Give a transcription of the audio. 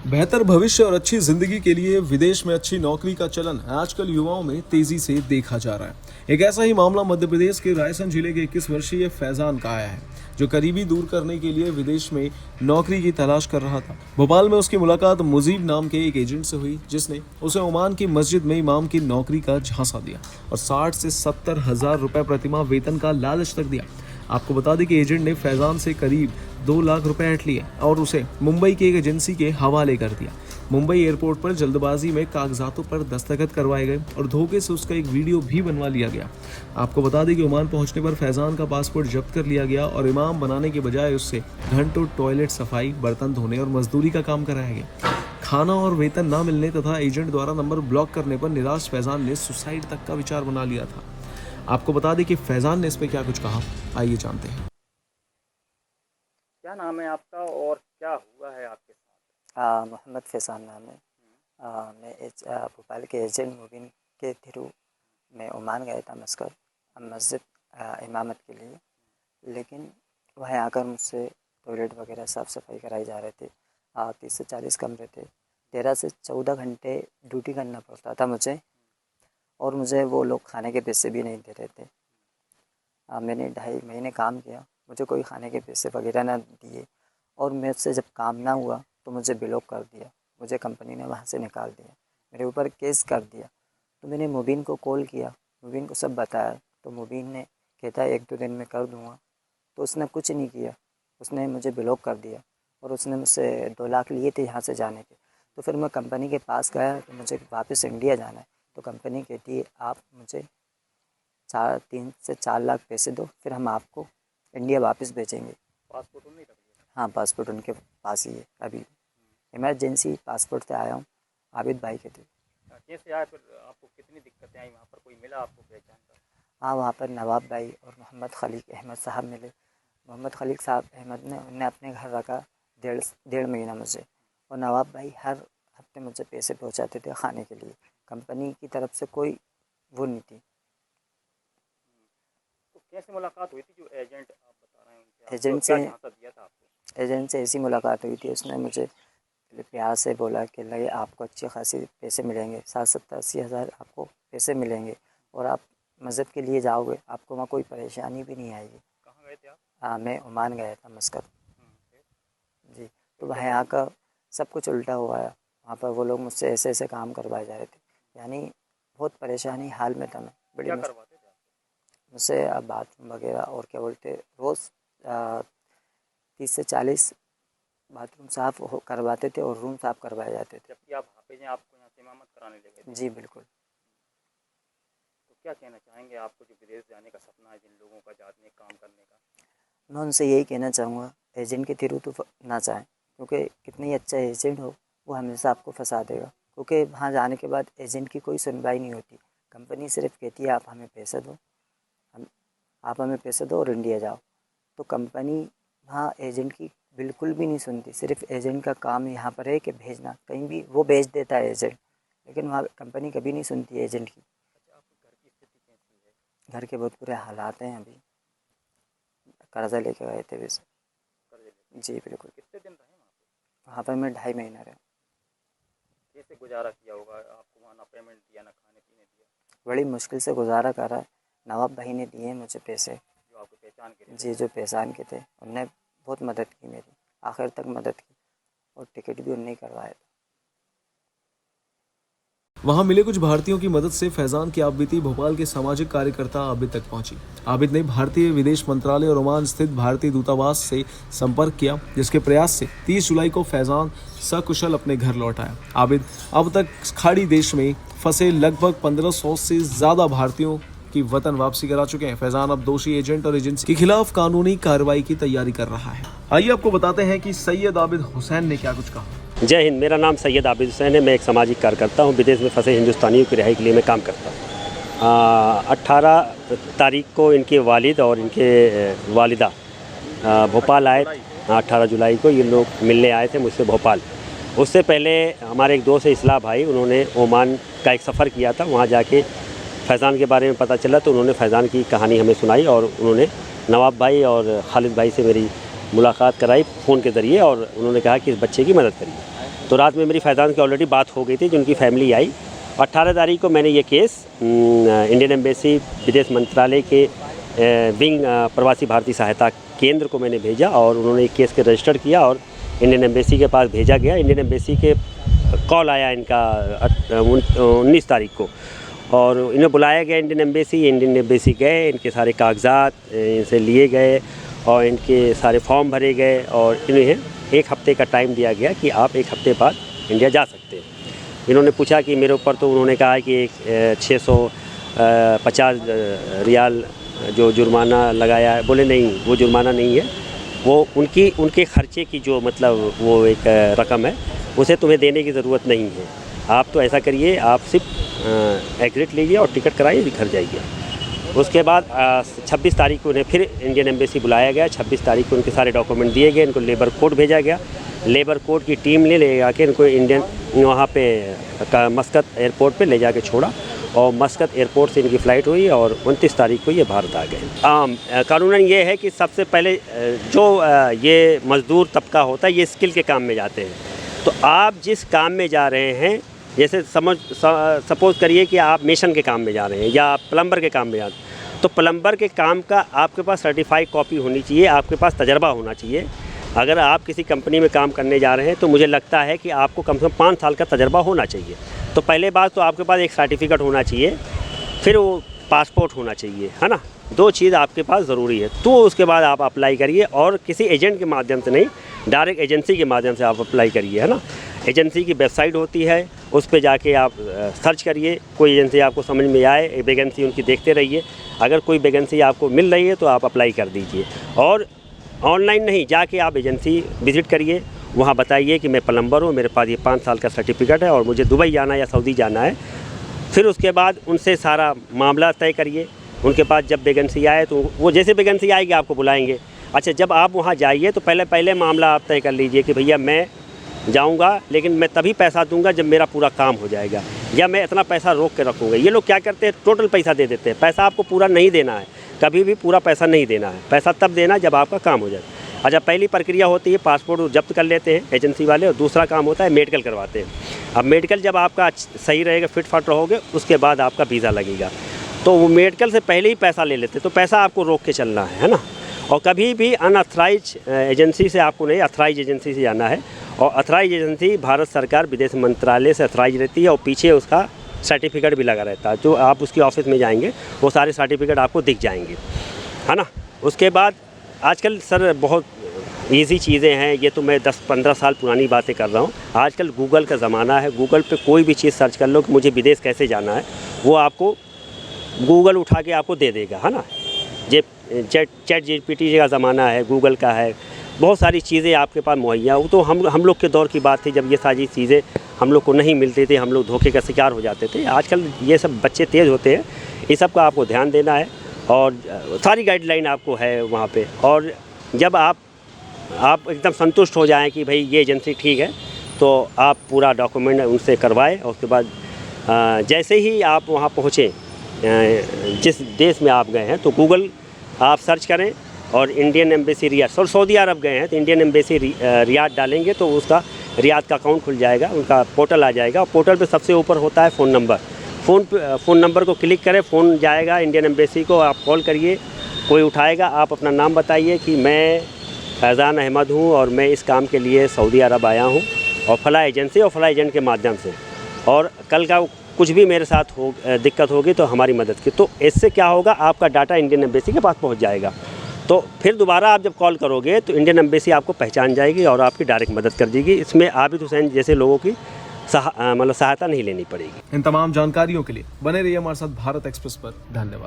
बेहतर भविष्य और अच्छी जिंदगी के लिए विदेश में अच्छी नौकरी का चलन आजकल युवाओं में तेजी से देखा जा रहा है। एक ऐसा ही मामला मध्य प्रदेश के रायसेन जिले के 21 वर्षीय फैजान का आया है, जो करीबी दूर करने के लिए विदेश में नौकरी की तलाश कर रहा था। भोपाल में उसकी मुलाकात मुजीब नाम के एक एजेंट से हुई, जिसने उसे ओमान की मस्जिद में इमाम की नौकरी का झांसा दिया और 60 से 70 हजार रुपए प्रतिमाह वेतन का लालच तक दिया। आपको बता दें कि एजेंट ने फैजान से करीब 2 लाख रुपए ऐंठ लिए और उसे मुंबई की एक एजेंसी के हवाले कर दिया। मुंबई एयरपोर्ट पर जल्दबाजी में कागजातों पर दस्तखत करवाए गए और धोखे से उसका एक वीडियो भी बनवा लिया गया। आपको बता दें कि ओमान पहुंचने पर फैजान का पासपोर्ट जब्त कर लिया गया और इमाम बनाने के बजाय उससे घंटों टॉयलेट सफाई, बर्तन धोने और मजदूरी का काम कराया गया। खाना और वेतन ना मिलने तथा एजेंट द्वारा नंबर ब्लॉक करने पर निराश फैजान ने सुसाइड तक का विचार बना लिया था। आपको बता दें कि फैजान ने इस पे क्या कुछ कहा, आइए जानते हैं। क्या नाम है आपका और क्या हुआ है आपके साथ? मोहम्मद फैज़ान नाम है। मैं भोपाल के एजेंट मुबीन के थ्रू मैं ओमान गया था मस्कत मस्जिद इमामत के लिए, लेकिन वहाँ आकर मुझसे टॉयलेट वगैरह साफ़ सफाई कराई जा रहे थे। 30 से 40 कमरे थे। 13 से 14 घंटे ड्यूटी करना पड़ता था मुझे, और मुझे वो लोग खाने के पैसे भी नहीं दे रहे थे। मैंने 2.5 महीने काम किया, मुझे कोई खाने के पैसे वगैरह ना दिए, और मुझसे जब काम ना हुआ तो मुझे ब्लॉक कर दिया। मुझे कंपनी ने वहाँ से निकाल दिया, मेरे ऊपर केस कर दिया। तो मैंने मुबीन को कॉल किया, मुबीन को सब बताया, तो मुबीन ने कहता है 1-2 दिन में कर दूँगा। तो उसने कुछ नहीं किया, उसने मुझे ब्लॉक कर दिया और उसने मुझसे 2 लाख लिए थे यहाँ से जाने के। तो फिर मैं कंपनी के पास गया तो मुझे वापस इंडिया जाना है, तो कंपनी कहती है आप मुझे 3 से 4 लाख पैसे दो, फिर हम आपको इंडिया वापस भेजेंगे। पासपोर्ट नहीं कर लिया? हाँ, पासपोर्ट उनके पास ही है। अभी इमरजेंसी पासपोर्ट से आया हूँ, आबिद भाई के थे। कैसे आए फिर? आपको कितनी दिक्कतें आई? वहाँ पर कोई मिला आपको पहचान का? हाँ, वहाँ पर नवाब भाई और मोहम्मद खलीक अहमद साहब मिले। मोहम्मद खलीक साहब अहमद ने उन्हें अपने घर रखा 1.5 महीना मुझे, और नवाब भाई हर हफ्ते मुझे पैसे पहुँचाते थे खाने के लिए। कंपनी की तरफ से कोई वो नहीं थी। तो कैसे मुलाकात हुई थी जो एजेंट आप बता रहे हैं उनसे? एजेंट क्या से झांसा दिया था आपको? एजेंट से ऐसी मुलाकात हुई थी, उसने मुझे प्यार से बोला कि लगे आपको अच्छे खासी पैसे मिलेंगे, 60-70-80 हज़ार आपको पैसे मिलेंगे, और आप मस्जिद के लिए जाओगे, आपको वहाँ कोई परेशानी भी नहीं आएगी। कहाँ गए थे आप? मैं ओमान गया था मस्कत फिर? जी। तो वहाँ आकर सब कुछ उल्टा हुआ है। वहाँ पर वो लोग मुझसे ऐसे ऐसे काम करवाए जा रहे थे, यानी बहुत परेशानी हाल में था मैं। बड़ी क्या करवाते थे आपको? मुझसे बाथरूम वगैरह और क्या बोलते रोज़ 30 से 40 बाथरूम साफ़ करवाते थे और रूम साफ़ करवाए जाते थे। जबकि आप हाफिज हैं, आपको यहाँ से इमामत कराने ले गए थे। जी बिल्कुल। तो क्या कहना चाहेंगे आपको जो विदेश जाने का सपना है जिन लोगों का, जाने काम करने का? मैं उनसे यही कहना चाहूँगा, एजेंट के थ्रू तो ना जाएँ, क्योंकि कितना ही अच्छा एजेंट हो वो हमेशा आपको फंसा देगा। क्योंकि वहाँ जाने के बाद एजेंट की कोई सुनवाई नहीं होती। कंपनी सिर्फ कहती है आप हमें पैसा दो, आप हमें पैसे दो और इंडिया जाओ। तो कंपनी वहाँ एजेंट की बिल्कुल भी नहीं सुनती। सिर्फ एजेंट का काम यहाँ पर है कि भेजना, कहीं भी वो भेज देता है एजेंट, लेकिन वहाँ कंपनी कभी नहीं सुनती है एजेंट की। अच्छा, आपके घर की स्थिति कैसी है? घर के बहुत बुरे हालात हैं। अभी कर्जा लेके गए थे वैसे। कर्जे लेके? जी बिल्कुल। कितने दिन रहे वहाँ पे? वहाँ पर मैं 2.5 महीना रहा। कैसे गुजारा किया होगा? आपको वहाँ ना पेमेंट दिया, ना खाने पीने दिया? बड़ी मुश्किल से गुजारा करा। नवाब भाई ने दिए मुझे पैसे, जो आपको पहचान के लिए? जी जो पहचान के थे, उनने बहुत मदद की मेरी, आखिर तक मदद की, और टिकट भी उन्होंने करवाया था। वहां मिले कुछ भारतीयों की मदद से फैजान की आपबीती भोपाल के सामाजिक कार्यकर्ता आबिद तक पहुंची। आबिद ने भारतीय विदेश मंत्रालय और ओमान स्थित भारतीय दूतावास से संपर्क किया, जिसके प्रयास से 30 जुलाई को फैजान सकुशल अपने घर लौट आया। आबिद अब तक खाड़ी देश में फंसे लगभग 1500 से ज्यादा भारतीयों की वतन वापसी करा चुके हैं। फैजान अब दोषी एजेंट और एजेंसी के खिलाफ कानूनी कार्रवाई की तैयारी कर रहा है। आइए आपको बताते हैं कि सैयद आबिद हुसैन ने क्या कुछ कहा। जय हिंद। मेरा नाम सैयद आबिद हुसैन है। मैं एक सामाजिक कार्यकर्ता हूँ। विदेश में फंसे हिंदुस्तानियों की रिहाई के लिए मैं काम करता हूँ। 18 तारीख को इनके वालिद और इनके वालिदा भोपाल आए। 18 जुलाई को ये लोग मिलने आए थे मुझसे भोपाल। उससे पहले हमारे एक दोस्त है इस्लाह भाई, उन्होंने ओमान का एक सफ़र किया था। वहाँ जाके फैज़ान के बारे में पता चला तो उन्होंने फैज़ान की कहानी हमें सुनाई, और उन्होंने नवाब भाई और खालिद भाई से मेरी मुलाकात कराई फ़ोन के ज़रिए, और उन्होंने कहा कि इस बच्चे की मदद करिए। तो रात में मेरी फैज़ान की ऑलरेडी बात हो गई थी, जिनकी फैमिली आई। 18 तारीख को मैंने ये केस इंडियन एम्बेसी विदेश मंत्रालय के विंग प्रवासी भारतीय सहायता केंद्र को मैंने भेजा और उन्होंने एक केस के रजिस्टर किया और इंडियन एम्बेसी के पास भेजा गया। इंडियन एम्बेसी के कॉल आया इनका 19 तारीख को और इन्हें बुलाया गया इंडियन एम्बेसी गए, इनके सारे कागजात इनसे लिए गए और इनके सारे फॉर्म भरे गए और इन्हें 1 हफ़्ते का टाइम दिया गया कि आप 1 हफ़्ते बाद इंडिया जा सकते हैं। इन्होंने पूछा कि मेरे ऊपर, तो उन्होंने कहा कि 650 रियाल जो जुर्माना लगाया है। बोले नहीं, वो जुर्माना नहीं है, वो उनके खर्चे की जो मतलब वो एक रकम है, उसे तुम्हें देने की ज़रूरत नहीं है। आप तो ऐसा करिए, आप सिर्फ एग्जिट लीजिए और टिकट कराइए, घर जाइए। उसके बाद 26 तारीख को उन्हें फिर इंडियन एम्बेसी बुलाया गया। 26 तारीख को उनके सारे डॉक्यूमेंट दिए गए, इनको लेबर कोर्ट भेजा गया। लेबर कोर्ट की टीम ले जाके इनको इंडियन वहाँ पे मस्कत एयरपोर्ट पे ले जाके छोड़ा और मस्कत एयरपोर्ट से इनकी फ़्लाइट हुई और 29 तारीख को ये भारत आ गए। कानूनन ये है कि सबसे पहले जो ये मज़दूर तबका होता है, ये स्किल के काम में जाते हैं। तो आप जिस काम में जा रहे हैं, जैसे सपोज़ करिए कि आप मेसन के काम में जा रहे हैं या प्लम्बर के काम में जा रहे हैं, तो प्लम्बर के काम का आपके पास सर्टिफाइड कॉपी होनी चाहिए, आपके पास तजर्बा होना चाहिए। अगर आप किसी कंपनी में काम करने जा रहे हैं तो मुझे लगता है कि आपको कम से कम 5 साल का तजर्बा होना चाहिए। तो पहले बात तो आपके पास एक सर्टिफिकेट होना चाहिए, फिर वो पासपोर्ट होना चाहिए, है ना। 2 चीज़ आपके पास ज़रूरी है। तो उसके बाद आप अप्लाई करिए और किसी एजेंट के माध्यम से नहीं, डायरेक्ट एजेंसी के माध्यम से आप अप्लाई करिए, है ना। एजेंसी की वेबसाइट होती है, उस पे जाके आप सर्च करिए, कोई एजेंसी आपको समझ में आए, वैकेंसी उनकी देखते रहिए। अगर कोई वैकेंसी आपको मिल रही है तो आप अप्लाई कर दीजिए और ऑनलाइन नहीं, जाके आप एजेंसी विज़िट करिए, वहाँ बताइए कि मैं प्लम्बर हूँ, मेरे पास ये 5 साल का सर्टिफिकेट है और मुझे दुबई जाना है या सऊदी जाना है। फिर उसके बाद उनसे सारा मामला तय करिए। उनके पास जब वैकेंसी आए तो वो जैसे वैकेंसी आएगी आपको बुलाएंगे। अच्छा, जब आप वहाँ जाइए तो पहले मामला आप तय कर लीजिए कि भैया मैं जाऊँगा, लेकिन मैं तभी पैसा दूँगा जब मेरा पूरा काम हो जाएगा, या मैं इतना पैसा रोक के रखूँगा। ये लोग क्या करते हैं, टोटल पैसा दे देते हैं। पैसा आपको पूरा नहीं देना है, कभी भी पूरा पैसा नहीं देना है। पैसा तब देना जब आपका काम हो जाए। अच्छा, पहली प्रक्रिया होती है पासपोर्ट जब्त कर लेते हैं एजेंसी वाले, और दूसरा काम होता है मेडिकल करवाते हैं। अब मेडिकल जब आपका सही रहेगा, फिट फाट रहोगे, उसके बाद आपका वीज़ा लगेगा। तो वो मेडिकल से पहले ही पैसा ले लेते, तो पैसा आपको रोक के चलना है ना। और कभी भी अनअथराइज एजेंसी से आपको नहीं, अथराइज एजेंसी से जाना है। और अथराइज एजेंसी भारत सरकार विदेश मंत्रालय से अथराइज रहती है और पीछे उसका सर्टिफिकेट भी लगा रहता है। जो आप उसकी ऑफिस में जाएंगे वो सारे सर्टिफिकेट आपको दिख जाएंगे, है ना। उसके बाद आजकल सर बहुत इजी चीज़ें हैं, ये तो मैं 10-15 साल पुरानी बातें कर रहा हूँ। आजकल गूगल का ज़माना है, गूगल पे कोई भी चीज़ सर्च कर लो कि मुझे विदेश कैसे जाना है, वो आपको गूगल उठा के आपको दे देगा, है ना। चैट जीपीटी का ज़माना है, गूगल का है, बहुत सारी चीज़ें आपके पास मुहैया हो। तो हम लोग के दौर की बात थी जब ये सारी चीज़ें हम लोग को नहीं मिलती थी, हम लोग धोखे का शिकार हो जाते थे। आजकल ये सब बच्चे तेज़ होते हैं, इस सब का आपको ध्यान देना है और सारी गाइडलाइन आपको है वहाँ पे। और जब आप एकदम संतुष्ट हो जाएं कि भाई ये एजेंसी ठीक है, तो आप पूरा डॉक्यूमेंट उनसे करवाएं। और उसके बाद जैसे ही आप वहाँ पहुँचें, जिस देश में आप गए हैं, तो गूगल आप सर्च करें और इंडियन एम्बेसी रियाद, सऊदी अरब गए हैं तो इंडियन एम्बेसी रियाद डालेंगे तो उसका रियाद का अकाउंट खुल जाएगा, उनका पोर्टल आ जाएगा। और पोर्टल पे सबसे ऊपर होता है फ़ोन नंबर। फ़ोन नंबर को क्लिक करें, फ़ोन जाएगा इंडियन एम्बेसी को, आप कॉल करिए, कोई उठाएगा। आप अपना नाम बताइए कि मैं फैज़ान अहमद हूँ और मैं इस काम के लिए सऊदी अरब आया हूँ और फला एजेंसी और फला एजेंट के माध्यम से, और कल का कुछ भी मेरे साथ दिक्कत होगी तो हमारी मदद की। तो इससे क्या होगा, आपका डाटा इंडियन एम्बेसी के पास पहुँच जाएगा। तो फिर दोबारा आप जब कॉल करोगे तो इंडियन एम्बेसी आपको पहचान जाएगी और आपकी डायरेक्ट मदद कर देगी। इसमें आबिद हुसैन जैसे लोगों की सहायता नहीं लेनी पड़ेगी। इन तमाम जानकारियों के लिए बने रहिए हमारे साथ भारत एक्सप्रेस पर। धन्यवाद।